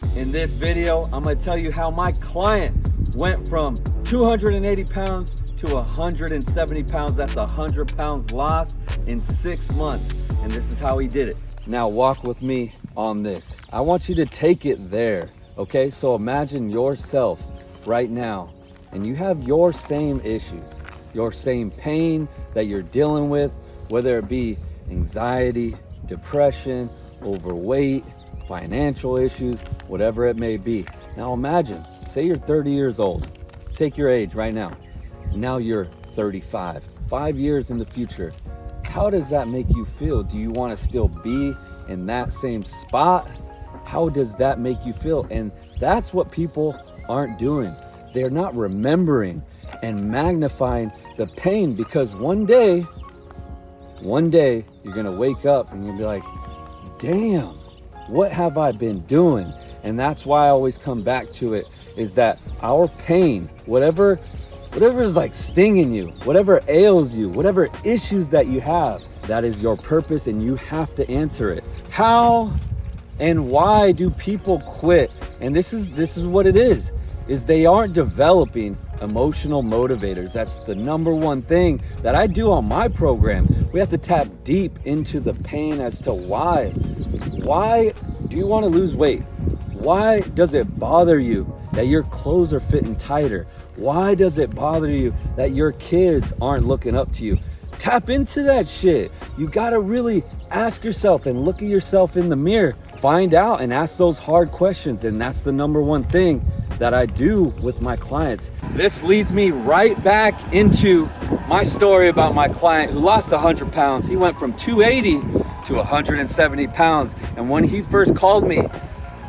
In this video, I'm gonna tell you how my client went from 280 pounds to 170 pounds. That's 100 pounds lost in 6 months. And this is how he did it. Now walk with me on this. I want you to take it there, okay? So imagine yourself right now, and you have your same issues, your same pain that you're dealing with, whether it be anxiety, depression, overweight, financial issues, whatever it may be. Now imagine, say you're 30 years old. Take your age right now. Now you're 35. 5 years in the future. How does that make you feel? Do you want to still be in that same spot? How does that make you feel? And that's what people aren't doing. They're not remembering and magnifying the pain, because one day you're gonna wake up and you'll be like, damn, what have I been doing? And that's why I always come back to it, is that our pain, whatever is like stinging you, whatever ails you, whatever issues that you have, that is your purpose, and you have to answer it. How and why do people quit? And this is what it is they aren't developing emotional motivators. That's the number one thing that I do on my program. We have to tap deep into the pain as to why. Why do you want to lose weight? Why does it bother you that your clothes are fitting tighter? Why does it bother you that your kids aren't looking up to you? Tap into that shit. You gotta really ask yourself and look at yourself in the mirror. Find out and ask those hard questions. And that's the number one thing that I do with my clients. This leads me right back into my story about my client who lost 100 pounds. He went from 280 to 170 pounds. And when he first called me,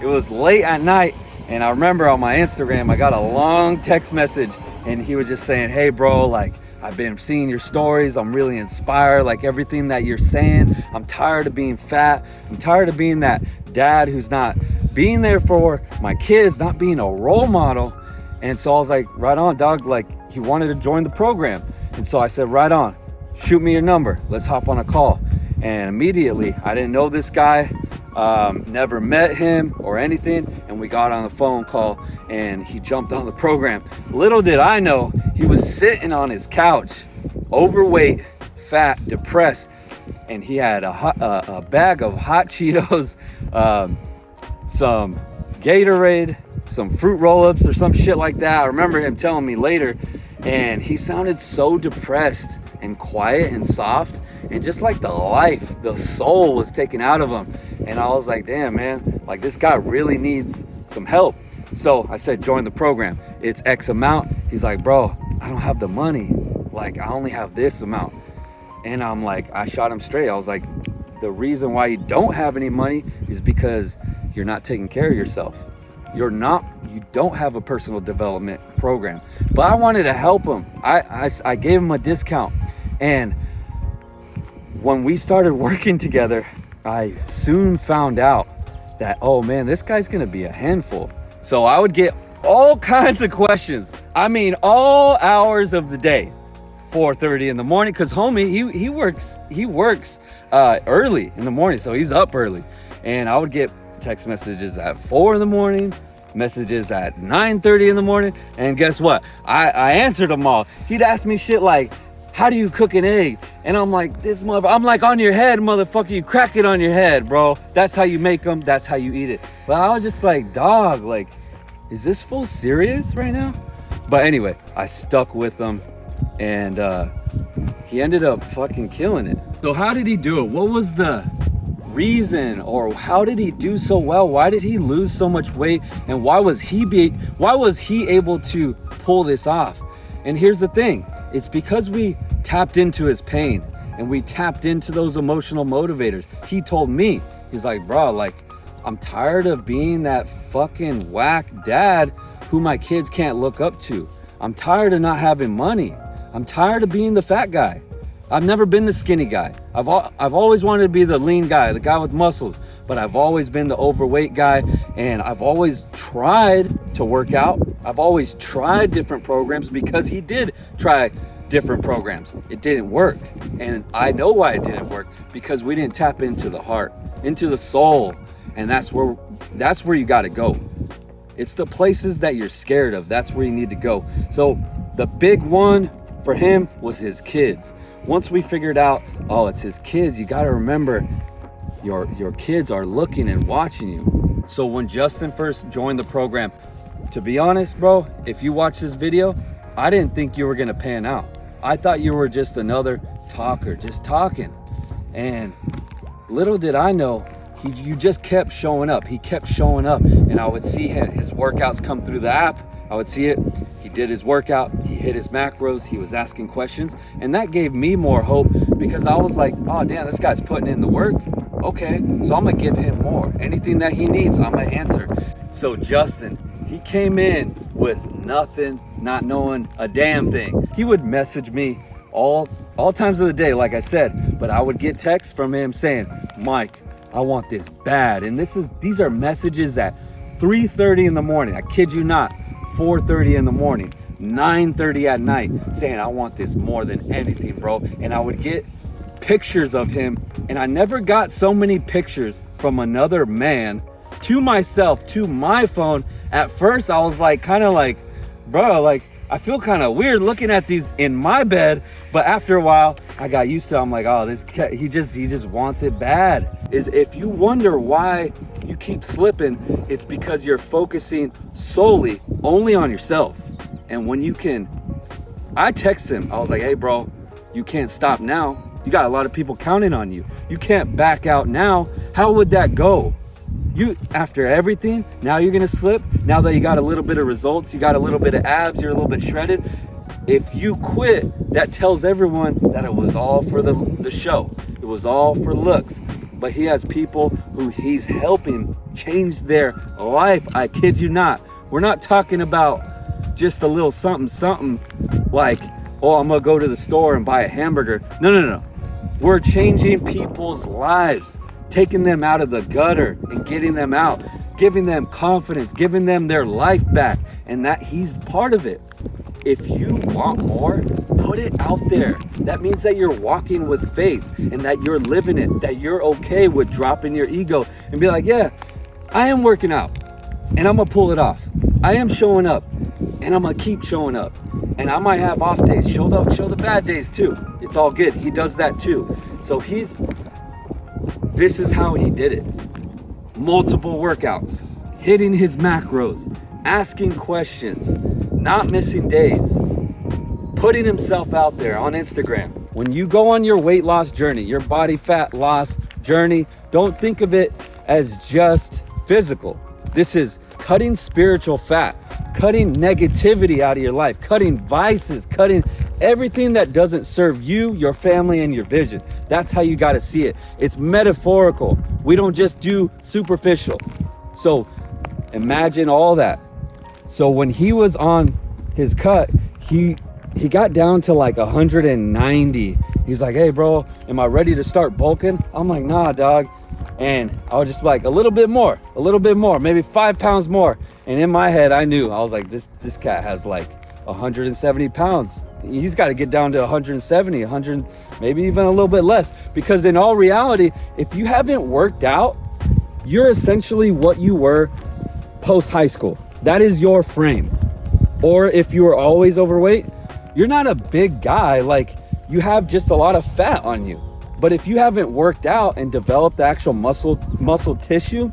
it was late at night. And I remember on my Instagram, I got a long text message, and he was just saying, hey bro, like, I've been seeing your stories. I'm really inspired, like everything that you're saying. I'm tired of being fat. I'm tired of being that dad who's not being there for my kids, not being a role model. And so I was like, right on, dog. Like, he wanted to join the program. And so I said, right on, shoot me your number. Let's hop on a call. And immediately, I didn't know this guy, never met him or anything. And we got on the phone call and he jumped on the program. Little did I know, he was sitting on his couch, overweight, fat, depressed. And he had a bag of hot Cheetos, some Gatorade, some fruit roll-ups or some shit like that. I remember him telling me later, and he sounded so depressed and quiet and soft, and just like the soul was taken out of him. And I was like, damn man, like this guy really needs some help. So I said, join the program. It's X amount. He's like, bro, I don't have the money. Like, I only have this amount. And I'm like, I shot him straight. I was like, the reason why you don't have any money is because you're not taking care of yourself. You don't have a personal development program. But I wanted to help him. I gave him a discount. And when we started working together, I soon found out that, oh man, this guy's gonna be a handful. So I would get all kinds of questions. I mean, all hours of the day. 4:30 in the morning, because homie, he works early in the morning, so he's up early. And I would get text messages at 4 in the morning, messages at 9:30 in the morning, and guess what? I answered them all. He'd ask me shit like, how do you cook an egg? And I'm like, I'm like, on your head, motherfucker, you crack it on your head, bro. That's how you make them, that's how you eat it. But I was just like, dog, like, is this full serious right now? But anyway, I stuck with him. And he ended up fucking killing it. So how did he do it? What was the reason, or how did he do so well? Why did he lose so much weight? And why was he able to pull this off? And here's the thing, it's because we tapped into his pain and we tapped into those emotional motivators. He told me, he's like, bro, like, I'm tired of being that fucking whack dad who my kids can't look up to. I'm tired of not having money. I'm tired of being the fat guy. I've never been the skinny guy. I've always wanted to be the lean guy, the guy with muscles, but I've always been the overweight guy, and I've always tried to work out. I've always tried different programs because he did try different programs. It didn't work. And I know why it didn't work, because we didn't tap into the heart, into the soul, And that's where you got to go. It's the places that you're scared of. That's where you need to go. So the big one for him was his kids. Once we figured out, oh, it's his kids, you got to remember your kids are looking and watching you. So when Justin first joined the program, to be honest, bro, if you watch this video, I didn't think you were going to pan out. I thought you were just another talker, just talking. And little did I know, you just kept showing up. He kept showing up, and I would see his workouts come through the app. I would see it. He did his workout. He hit his macros. He was asking questions, and that gave me more hope because I was like, oh, damn, this guy's putting in the work. Okay, so I'm going to give him more. Anything that he needs, I'm going to answer. So Justin, he came in with nothing, not knowing a damn thing. He would message me all times of the day, like I said, but I would get texts from him saying, Mike, I want this bad. And these are messages at 3:30 in the morning. I kid you not, 4:30 in the morning, 9:30 at night, saying I want this more than anything, bro. And I would get pictures of him, and I never got so many pictures from another man to myself, to my phone. At first I was like, kind of like, bro, like I feel kind of weird looking at these in my bed, but after a while I got used to it. I'm like, oh, this cat, he just wants it bad. Is if you wonder why you keep slipping, it's because you're focusing solely only on yourself. And when you can, I text him, I was like, hey bro, you can't stop now. You got a lot of people counting on you. You can't back out now. How would that go? You, after everything, now you're gonna slip. Now that you got a little bit of results, you got a little bit of abs, you're a little bit shredded. If you quit, that tells everyone that it was all for the show. It was all for looks. But he has people who he's helping change their life. I kid you not. We're not talking about just a little something like, oh, I'm gonna go to the store and buy a hamburger. No. We're changing people's lives, taking them out of the gutter and getting them out, giving them confidence, giving them their life back, and that he's part of it. If you want more, put it out there. That means that you're walking with faith and that you're living it, that you're okay with dropping your ego and be like, yeah, I am working out and I'm gonna pull it off. I am showing up and I'm gonna keep showing up. And I might have off days, show the bad days too. It's all good, he does that too. So this is how he did it. Multiple workouts, hitting his macros, asking questions, not missing days, putting himself out there on Instagram. When you go on your weight loss journey, your body fat loss journey, don't think of it as just physical. This is cutting spiritual fat, cutting negativity out of your life, cutting vices, cutting everything that doesn't serve you, your family, and your vision. That's how you got to see it. It's metaphorical. We don't just do superficial. So imagine all that. So when he was on his cut, he got down to like 190. He's like, hey bro, am I ready to start bulking? I'm like, nah dog. And I was just like, a little bit more, maybe 5 pounds more. And in my head, I knew, I was like, this cat has like 170 pounds. He's got to get down to 170, 100, maybe even a little bit less. Because in all reality, if you haven't worked out, you're essentially what you were post high school. That is your frame. Or if you were always overweight, you're not a big guy, like you have just a lot of fat on you. But if you haven't worked out and developed the actual muscle tissue,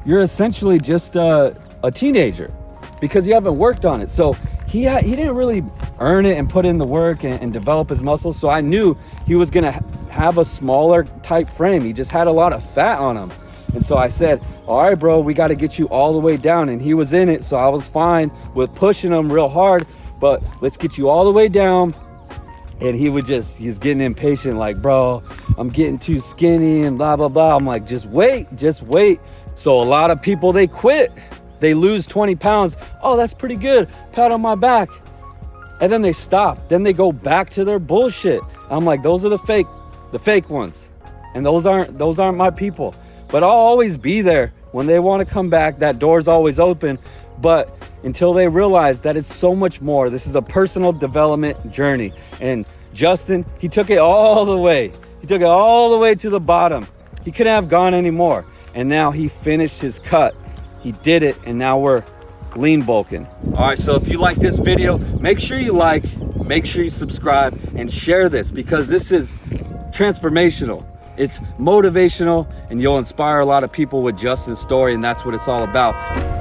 you're essentially just a teenager because you haven't worked on it. So he didn't really earn it and put in the work and develop his muscles. So I knew he was gonna have a smaller type frame. He just had a lot of fat on him. And so I said, all right, bro, we got to get you all the way down. And he was in it. So I was fine with pushing him real hard, but let's get you all the way down. And he's getting impatient, like, bro, I'm getting too skinny and blah, blah, blah. I'm like, just wait. So a lot of people, they quit. They lose 20 pounds. Oh, that's pretty good. Pat on my back. And then they stop. Then they go back to their bullshit. I'm like, those are the fake ones. And those aren't my people. But I'll always be there when they want to come back. That door's always open. But until they realize that it's so much more, this is a personal development journey. And Justin, he took it all the way. He took it all the way to the bottom. He couldn't have gone anymore. and now he finished his cut. He did it, and now we're lean bulking. All right, so if you like this video, make sure you like, make sure you subscribe, and share this, because this is transformational. It's motivational, and you'll inspire a lot of people with Justin's story, and that's what it's all about.